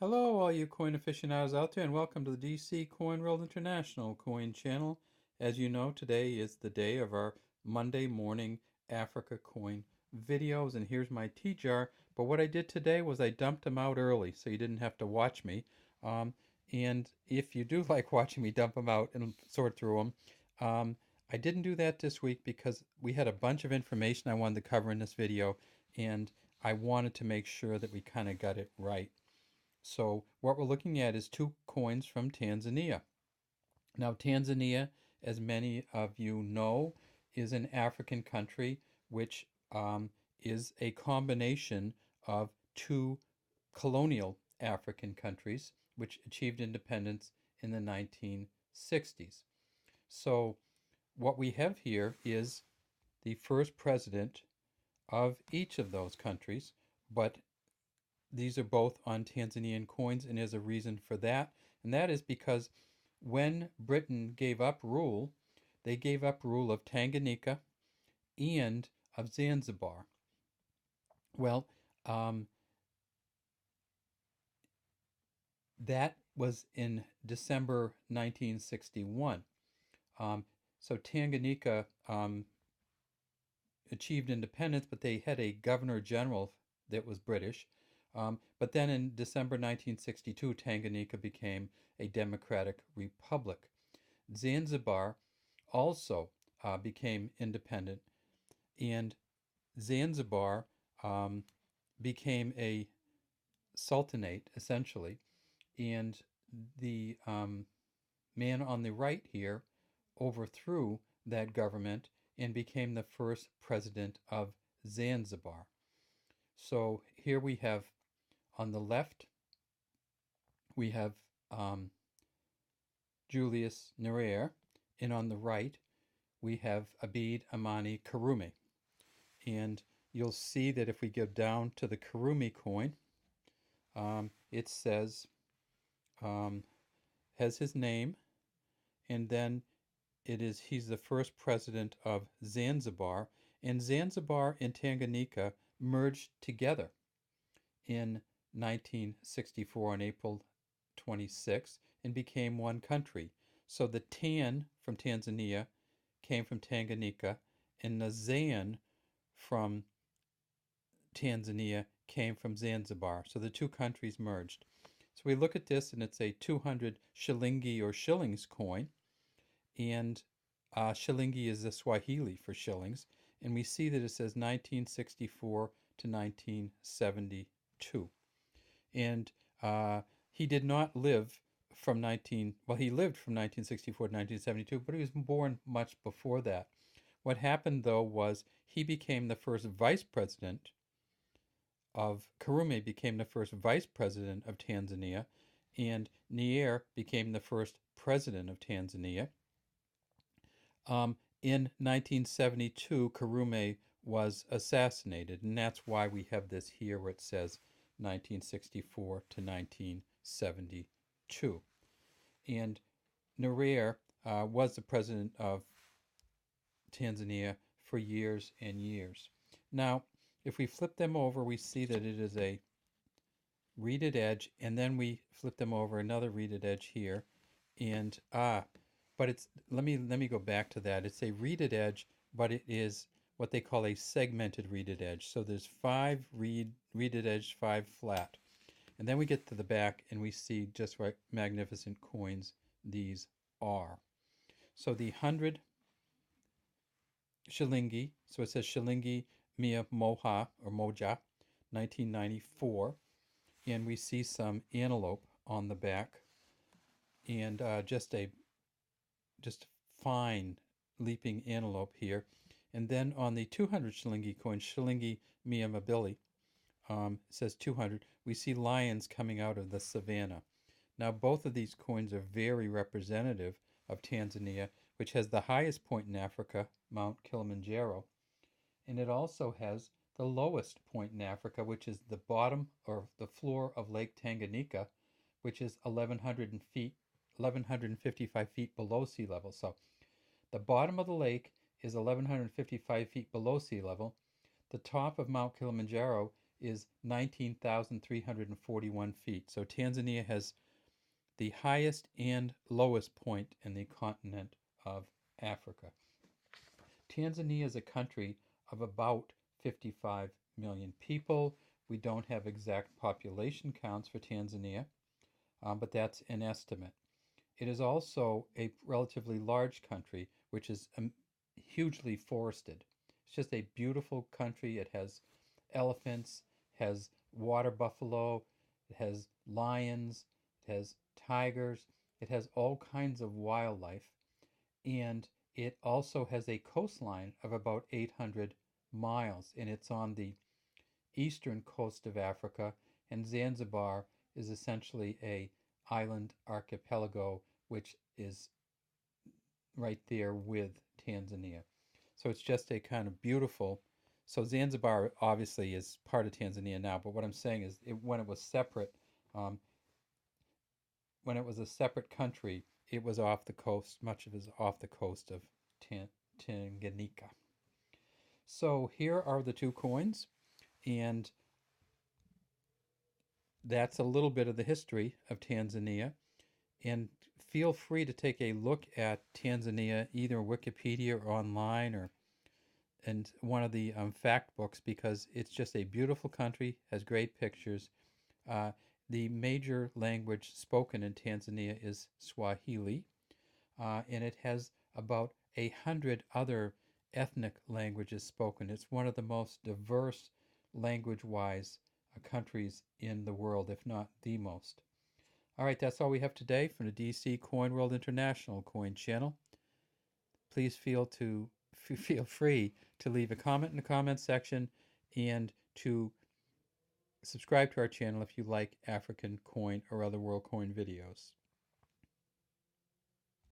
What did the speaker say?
Hello, all you coin aficionados out there, and welcome to the DC Coin World International Coin Channel. As you know, today is the day of our Monday morning Africa coin videos, and here's my tea jar. But what I did today was I dumped them out early, so you didn't have to watch me. Um, and if you do like watching me dump them out and sort through them, I didn't do that this week because we had a bunch of information I wanted to cover in this video, and I wanted to make sure that we kind of got it right. So what we're looking at is two coins from Tanzania. Now, Tanzania, as many of you know, is an African country which is a combination of two colonial African countries which achieved independence in the 1960s. So what we have here is the first president of each of those countries, but these are both on Tanzanian coins, and there's a reason for that. And that is because when Britain gave up rule, they gave up rule of Tanganyika and of Zanzibar. Well, that was in December 1961. So Tanganyika achieved independence, but they had a governor general that was British. But then in December 1962, Tanganyika became a democratic republic. Zanzibar also became independent, and Zanzibar became a sultanate, essentially. And the man on the right here overthrew that government and became the first president of Zanzibar. So here we have, on the left, we have Julius Nyerere, and on the right, we have ABEID, AMANI, KARUME. And you'll see that if we go down to the KARUME coin, it says, has his name, and then he's the first president of Zanzibar, and Zanzibar and Tanganyika merged together in 1964 on April 26 and became one country. So the Tan from Tanzania came from Tanganyika, and the Zan from Tanzania came from Zanzibar. So the two countries merged. So we look at this, and it's a 200 Shilingi or shillings coin, and Shilingi is the Swahili for shillings, and we see that it says 1964 to 1972. And he did not live from he lived from 1964 to 1972, but he was born much before that. What happened, though, was he became the first vice president Karume became the first vice president of Tanzania, and Nyerere became the first president of Tanzania. In 1972, Karume was assassinated, and that's why we have this here where it says 1964 to 1972. And Nyerere was the president of Tanzania for years and years. Now, if we flip them over, we see that it is a reeded edge, and then we flip them over, another reeded edge here, and but it's let me go back to that. It's a reeded edge, but it is what they call a segmented reeded edge. So there's 5 reeded edge, 5 flat. And then we get to the back and we see just what magnificent coins these are. So the 100 Shilingi, so it says Shilingi Mia Moha or Moja, 1994. And we see some antelope on the back, and just fine leaping antelope here. And then on the 200 Shilingi coin, Shilingi Mia Mabili, says 200, we see lions coming out of the savannah. Now, both of these coins are very representative of Tanzania, which has the highest point in Africa, Mount Kilimanjaro. And it also has the lowest point in Africa, which is the bottom or the floor of Lake Tanganyika, which is 1,155 feet below sea level. So the bottom of the lake is 1,155 feet below sea level. The top of Mount Kilimanjaro is 19,341 feet. So Tanzania has the highest and lowest point in the continent of Africa. Tanzania is a country of about 55 million people. We don't have exact population counts for Tanzania, but that's an estimate. It is also a relatively large country, which is hugely forested. It's just a beautiful country. It has elephants, has water buffalo, it has lions, it has tigers, it has all kinds of wildlife, and it also has a coastline of about 800 miles, and it's on the eastern coast of Africa, and Zanzibar is essentially a island archipelago which is right there with Tanzania. So it's just a kind of beautiful. So Zanzibar obviously is part of Tanzania now, but what I'm saying is when it was separate, when it was a separate country, it was off the coast, much of it is off the coast of Tanganyika. So here are the two coins, and that's a little bit of the history of Tanzania. And feel free to take a look at Tanzania, either Wikipedia or online, or and one of the fact books, because it's just a beautiful country, has great pictures. The major language spoken in Tanzania is Swahili, and it has about 100 other ethnic languages spoken. It's one of the most diverse language-wise countries in the world, if not the most. All right, that's all we have today from the DC Coin World International Coin Channel. Please feel free to leave a comment in the comment section and to subscribe to our channel if you like African coin or other world coin videos.